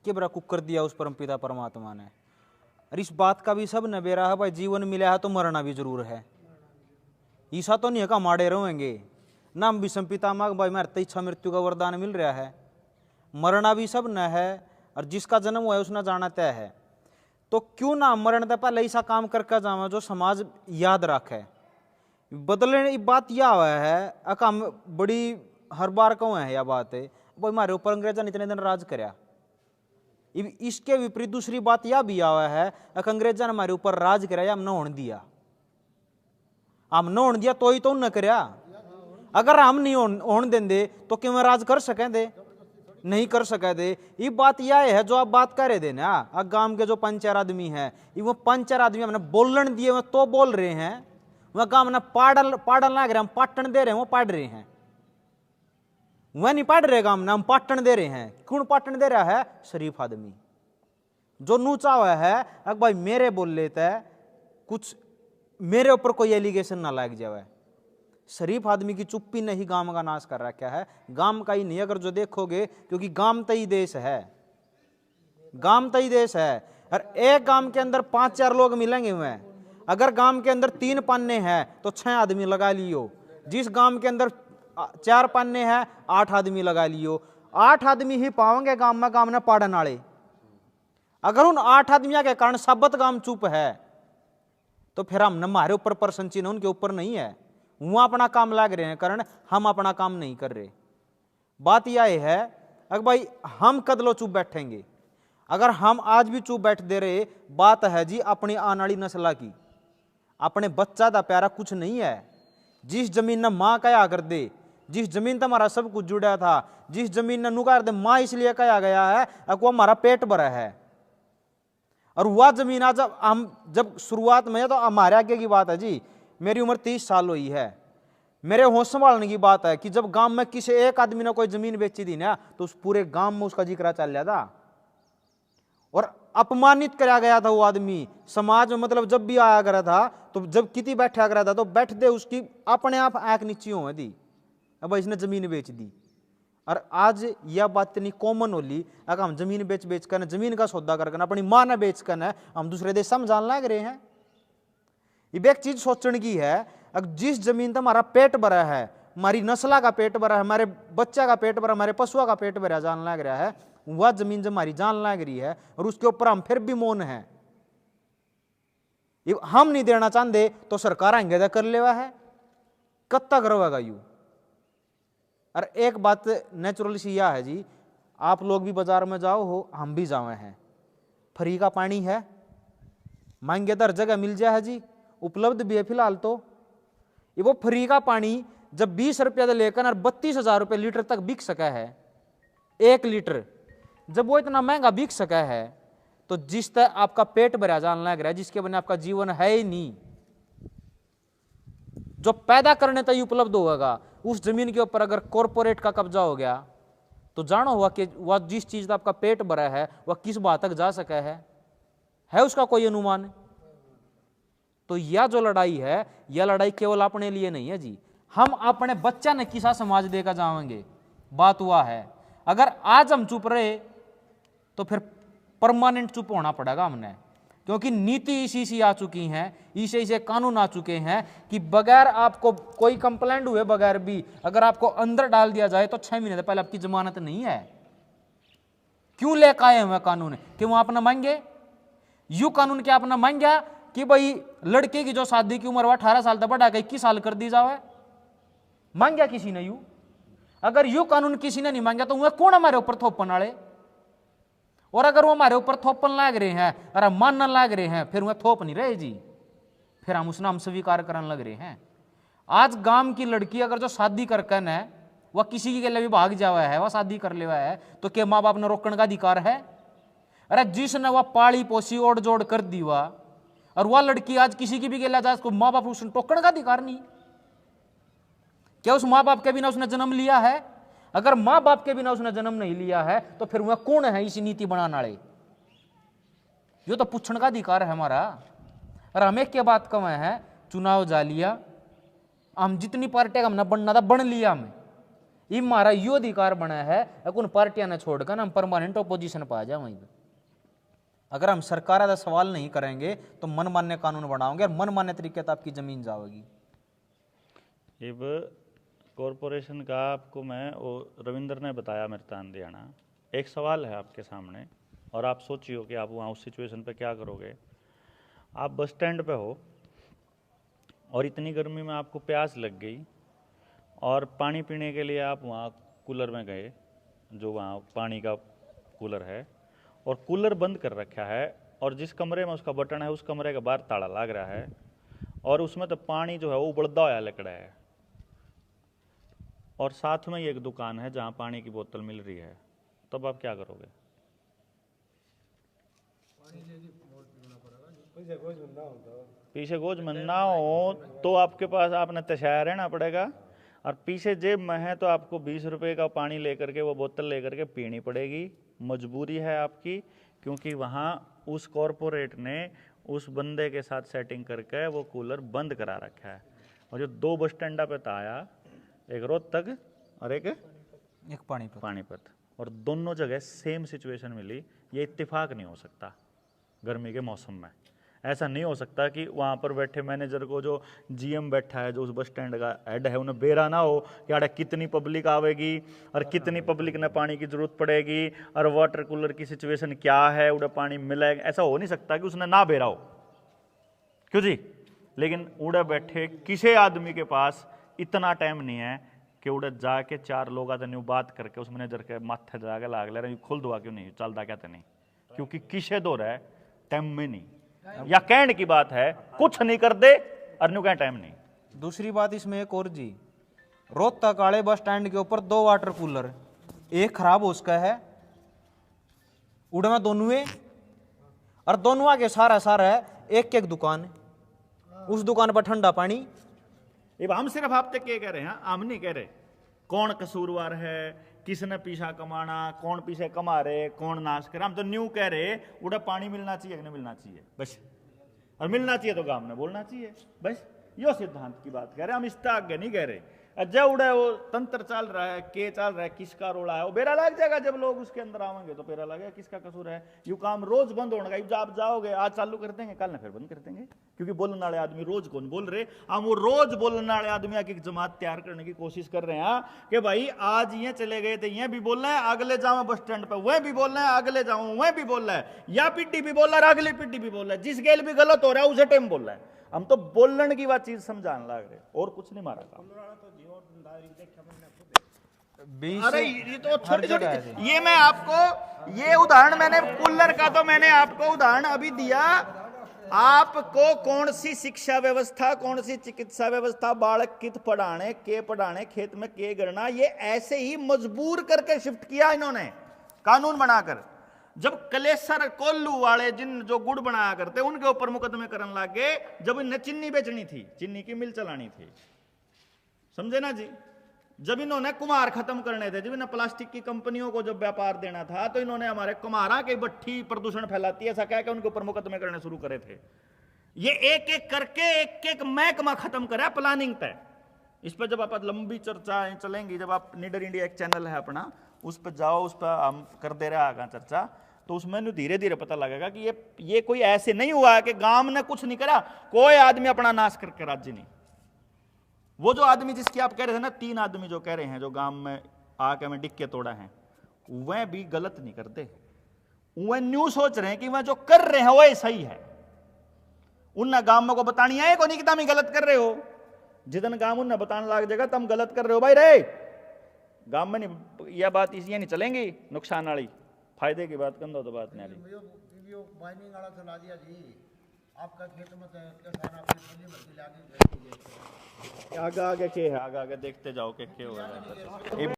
के बरा कुकर दिया उस परमपिता परमात्मा ने। और इस बात का भी सब नबेरा है भाई, जीवन मिला है तो मरना भी जरूर है। ईसा तो नहीं है का माड़े रहेंगे ना, हम विषम पिता माँ भाई मारे तो इच्छा मृत्यु का वरदान मिल रहा है, मरना भी सब न है, और जिसका जन्म हुआ है उसने जाना तय है। तो क्यों ना मरण से पहले ऐसा काम करके जावे जो समाज याद रखे। बदलने की बात यह हुआ है, अकाम बड़ी हर बार कहूँ है यह बात है भाई हमारे ऊपर अंग्रेजा ने इतने दिन राज कराया। इसके विपरीत दूसरी बात यह भी आवा है, अंग्रेजा ने हमारे ऊपर राज कराया, हम न होने दिया, हम न होने दिया तो ही तो न कराया। अगर हम नहीं होने देंगे तो क्यों राज कर सकें दे, नहीं कर सके दे। ये बात यह है जो आप बात कर रहे थे ना, अब गांव के जो 5-4 आदमी हैं, वो 5-4 आदमी हमने बोलन दिए वो तो बोल रहे हैं, वह गांव में पाड़न लग रहे, हम पाटन दे रहे हैं, वो पढ़ रहे हैं। वह नहीं पढ़ रहे गांव में, हम पाटन दे रहे हैं। कौन पाटन दे रहा है? शरीफ आदमी जो नूचा हुआ है। अब भाई मेरे बोल लेते है कुछ, मेरे ऊपर कोई एलिगेशन ना लग जाए। शरीफ आदमी की चुप्पी ने ही गांव का नाश कर रखा है, गांव का ही नहीं। अगर जो देखोगे, क्योंकि गांव तई देश है, गांव तई देश है, और एक गांव के अंदर 5-4 लोग मिलेंगे हुए। अगर गांव के अंदर 3 पन्ने हैं तो 6 आदमी लगा लियो। जिस गांव के अंदर 4 पन्ने हैं 8 आदमी लगा लियो। 8 आदमी ही पाओगे गांव में पाड़न वाले। अगर उन 8 आदमियों के कारण सबत गांव चुप है तो फिर हम हमारे ऊपर प्रसन्नची न, उनके ऊपर नहीं है। वो अपना काम लग रहे हैं कारण, हम अपना काम नहीं कर रहे। बात यह है अगर भाई हम कदलो चुप बैठेंगे, अगर हम आज भी चुप बैठ दे रहे, बात है जी अपनी आने वाली नस्ल की, अपने बच्चा का प्यारा कुछ नहीं है। जिस जमीन ने माँ कया कर दे, जिस जमीन से हमारा सब कुछ जुड़ा था, जिस जमीन ने नुकार दे माँ इसलिए कहा गया है वो हमारा पेट भरा है। और वह जमीन आज हम जब शुरुआत में, तो हमारे आगे की बात है जी, मेरी उम्र 30 साल हुई है, मेरे होश संभालने की बात है कि जब गांव में किसी एक आदमी ने कोई जमीन बेची थी ना, तो उस पूरे गांव में उसका जिक्र चल जाता और अपमानित कराया गया था वो आदमी समाज में। मतलब जब भी आया करा था, तो जब किती बैठा करा था तो बैठ दे उसकी अपने आप आंख नीची हो दी, अब इसने जमीन बेच दी। और आज यह बात इतनी कॉमन होली, अगर हम जमीन बेच कर, जमीन का सौदा कर अपनी माँ ने बेच कर हम दूसरे देश में जान लग रहे हैं। ये एक चीज सोचने की है, अगर जिस जमीन तो हमारा पेट भरा है, हमारी नस्ला का पेट भरा है, हमारे बच्चा का पेट भरा, हमारे पशुओं का पेट भरा जान लग रहा है, वह जमीन जब हमारी जान लग रही है और उसके ऊपर हम फिर भी मौन है, हम नहीं देना चाहते तो सरकार आएंगे कर लेवा है, कब तक रहेगा यू। और एक बात नेचुरल सी यह है जी, आप लोग भी बाजार में जाओ हो, हम भी जावे हैं, फ्री का पानी है, महंगे दर जगह मिल जाए है जी, उपलब्ध भी है फिलहाल। तो ये वो फ्री का पानी जब 20 रुपया से लेकर और 32,000 रुपये लीटर तक बिक सका है, 1 लीटर, जब वो इतना महंगा बिक सका है, तो जिस तरह आपका पेट भरा जान लग रहा है, जिसके बिना आपका जीवन है ही नहीं, जो पैदा करने तक उपलब्ध होगा, उस जमीन के ऊपर अगर कॉरपोरेट का कब्जा हो गया तो जानो हुआ कि वह जिस चीज का आपका पेट भरा है वह किस बात तक जा सका है उसका कोई अनुमान? तो यह जो लड़ाई है, यह लड़ाई केवल अपने लिए नहीं है जी, हम अपने बच्चा ने किसा समाज देकर जाएंगे। बात हुआ है, अगर आज हम चुप रहे तो फिर परमानेंट चुप होना पड़ेगा हमने, क्योंकि नीति इसी आ चुकी हैं, इसे कानून आ चुके हैं कि बगैर आपको कोई कंप्लेंट हुए बगैर भी अगर आपको अंदर डाल दिया जाए तो 6 महीने से पहले आपकी जमानत नहीं है। क्यों लेकर आए हुए कानून? क्यों आपने मांगे? यू कानून क्या आपने मांगा कि भाई लड़के की जो शादी की उम्र 18 साल तक बढ़ा के 21 साल कर दी जाए? मांगा किसी ने यू? अगर यू कानून किसी ने नहीं मांगा तो वह कौन हमारे ऊपर थोपन वाले? और अगर वो हमारे ऊपर थोपन लाग रहे हैं और हम मानने लाग रहे हैं, फिर वह थोप नहीं रहे जी, फिर हम उसने हम स्वीकार करने लग रहे हैं। आज गांव की लड़की अगर जो शादी करके न वह किसी के लिए भी भाग जावा है, वह शादी कर लेवा है, तो क्या माँ बाप ने रोकने का अधिकार है? अरे जिसने वह पाली पोसी ओढ़ जोड़ कर दी वह, और वह लड़की आज किसी की भी गेला जाए, उसको माँ बाप उसने टोकने का अधिकार नहीं? क्या उस माँ बाप के बिना उसने जन्म लिया है? अगर माँ बाप के बिना उसने जन्म नहीं लिया है तो फिर वह कौन है इसी नीति बनाने वाले? ये तो पूछने का अधिकार है हमारा। और हमें क्या बात कम है, चुनाव जा लिया, हम जितनी पार्टी का हमने बनना था बन लिया, हमें ये हमारा यो अधिकार बना है उन पार्टियां ने छोड़कर हम परमानेंट ऑपोजिशन पा जाए वहीं पे। अगर हम सरकार का सवाल नहीं करेंगे तो मन मान्य कानून बनाओगे और मन मान्य तरीके से आपकी जमीन जाओगी। अब कॉरपोरेशन का आपको मैं वो रविंद्र ने बताया मेरे तान दियाना, एक सवाल है आपके सामने और आप सोचियो कि आप वहाँ उस सिचुएशन पे क्या करोगे। आप बस स्टैंड पे हो और इतनी गर्मी में आपको प्यास लग गई और पानी पीने के लिए आप वहाँ कूलर में गए, जो वहाँ पानी का कूलर है, और कूलर बंद कर रखा है और जिस कमरे में उसका बटन है उस कमरे के बाहर ताला लग रहा है और उसमें तो पानी जो है वो उबलता हुआ लकड़ा है और साथ में ही एक दुकान है जहाँ पानी की बोतल मिल रही है, तब आप क्या करोगे? पीछे गोज में ना हो तो आपके पास आपने तैयार रहना पड़ेगा और पीछे जेब में है तो आपको 20 रुपए का पानी लेकर के वो बोतल लेकर के पीनी पड़ेगी। मजबूरी है आपकी, क्योंकि वहाँ उस कॉरपोरेट ने उस बंदे के साथ सेटिंग करके वो कूलर बंद करा रखा है। और जो 2 बस स्टैंड पे आया, एक रोहतक और एक पानीपत, और दोनों जगह सेम सिचुएशन मिली। ये इत्तेफाक नहीं हो सकता गर्मी के मौसम में। ऐसा नहीं हो सकता कि वहाँ पर बैठे मैनेजर को, जो जीएम बैठा है, जो उस बस स्टैंड का हेड है, उन्हें बेरा ना हो कि अरे कितनी पब्लिक आवेगी और कितनी पब्लिक ने पानी की जरूरत पड़ेगी और वाटर कूलर की सिचुएशन क्या है, उड़े पानी मिलेगा। ऐसा हो नहीं सकता कि उसने ना बेरा हो, क्यों जी? लेकिन उड़े बैठे किसी आदमी के पास इतना टाइम नहीं है कि उड़े जाके 4 लोग आते नहीं बात करके उस मैनेजर के माथे जाके लाग ले रहे खुल दुआ क्यों नहीं चलता क्या नहीं, क्योंकि किसे दो रहा है टाइम में नहीं, या कहने की बात है कुछ नहीं कर दे और न्यू टाइम नहीं। दूसरी बात इसमें एक और जी, रोहतक काले बस स्टैंड के ऊपर 2 वाटर कूलर, एक खराब हो उसका है, उड़वा दोनों है, और दोनों के सारा है एक दुकान, उस दुकान पर ठंडा पानी। अब हम सिर्फ आप तक क्या कह रहे हैं, हम नहीं कह रहे कौन कसूरवार है, किसने पीछा कमाना, कौन पीछे कमा रहे, कौन नाश करे। हम तो न्यू कह रहे उड़ा पानी मिलना चाहिए कि नहीं मिलना चाहिए बस, और मिलना चाहिए तो गांव में बोलना चाहिए बस। यो सिद्धांत की बात कह रहे, हम इससे आगे नहीं कह रहे। जब उड़ा वो तंत्र चल रहा है, के चल रहा है, किसका रोड़ा है, वो बेरा लग जाएगा। जब लोग उसके अंदर आवेंगे तो बेरा लगेगा किसका कसूर है। यू काम रोज बंद होने का, आप जाओगे आज चालू कर देंगे, कल ना फिर बंद कर देंगे, क्योंकि बोलने वाले आदमी रोज कौन बोल रहे, हम वो रोज बोलने वाले आदमी की जमात तैयार करने की कोशिश कर रहे हैं कि भाई आज ये चले गए थे, ये भी बोलना है, अगले जाओ बस स्टैंड पे वह भी बोलना है, अगले जाओ वह भी बोलना है, या पीटी भी बोल रहा है, अगली पीटी भी बोल रहा है, जिस गेल भी गलत हो रहा है उसे टाइम बोल रहा है। हम तो बोलने की बात चीज समझाने लग रहे और कुछ नहीं मारा काम। अरे ये तो छोटी छोटी, ये मैं आपको ये उदाहरण मैंने कूलर का तो मैंने आपको उदाहरण अभी दिया। आपको कौन सी शिक्षा व्यवस्था, कौन सी चिकित्सा व्यवस्था, बालक कित पढ़ाने के पढ़ाने, खेत में के करना, ये ऐसे ही मजबूर करके शिफ्ट किया इन्होंने कानून बनाकर। जब कलेसर कोल्लू वाले जिन जो गुड़ बनाया करते उनके ऊपर मुकदमे करने लगे, जब इन्हें चीनी बेचनी थी, चीनी की मिल चलानी थी, समझे ना जी। जब इन्होंने कुम्हार खत्म करने थे, जब इन्हें प्लास्टिक की कंपनियों को जब व्यापार देना था, तो इन्होंने हमारे कुम्हारा की भट्ठी प्रदूषण फैलाती है ऐसा कह के उनके ऊपर मुकदमे करने शुरू करे थे। ये एक एक करके एक एक महकमा खत्म करा प्लानिंग तय। इस पर जब आप लंबी चर्चा चलेंगी, जब आप नीडर इंडिया एक चैनल है अपना, उस पर जाओ, उस पर हम कर दे रहे आगे चर्चा, तो उसमें धीरे धीरे पता लगेगा कि ये कोई ऐसे नहीं हुआ कि गांव ने कुछ नहीं करा, कोई आदमी अपना नाश करके राज्य नहीं। वो जो आदमी जिसकी आप कह रहे थे ना, 3 आदमी जो कह रहे हैं जो गांव में आके में डिक्के तोड़ा है, वह भी गलत नहीं करते, वह न्यू सोच रहे हैं कि वह जो कर रहे हैं वह सही है। उन गांव को बतानी है को नहीं कि तुम गलत कर रहे हो। जितन गांव उन बताने लग जाएगा तुम गलत कर रहे हो भाई रे, गांव में नहीं यह बात इसलिए नहीं चलेंगी नुकसान वाली, फायदे की बात कर दो तो बात नहीं आ रही। आपका खेत में किसान आपकी आगे आगे के है, आगे आगे देखते जाओ के होगा।